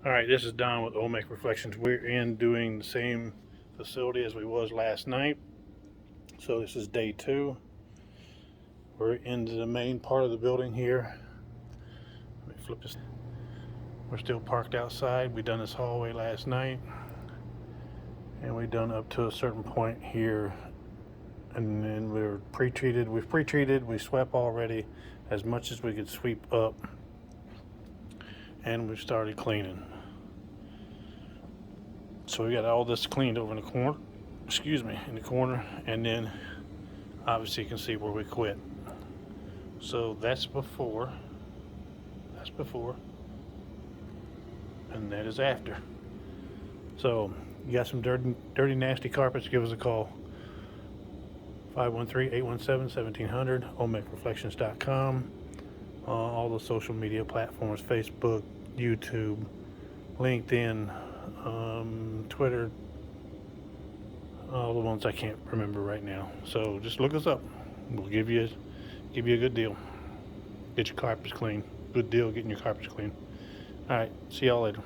All right, this is Don with Olmec Reflections. We're in doing the same facility as we was last night. So this is day 2. We're into the main part of the building here. Let me flip this. We're still parked outside. We done this hallway last night, and we done up to a certain point here, and then we're pre-treated. We've pre-treated. We swept already as much as we could sweep up, and we started cleaning. So we got all this cleaned over in the corner, in the corner, and then obviously you can see where we quit. So that's before, and that is after. So you got some dirty, nasty carpets, give us a call. 513-817-1700, olmecreflections.com. All the social media platforms, Facebook, YouTube, LinkedIn, Twitter, all the ones I can't remember right now. So just look us up. We'll give you a good deal. Get your carpets clean. Good deal getting your carpets clean. All right, see y'all later.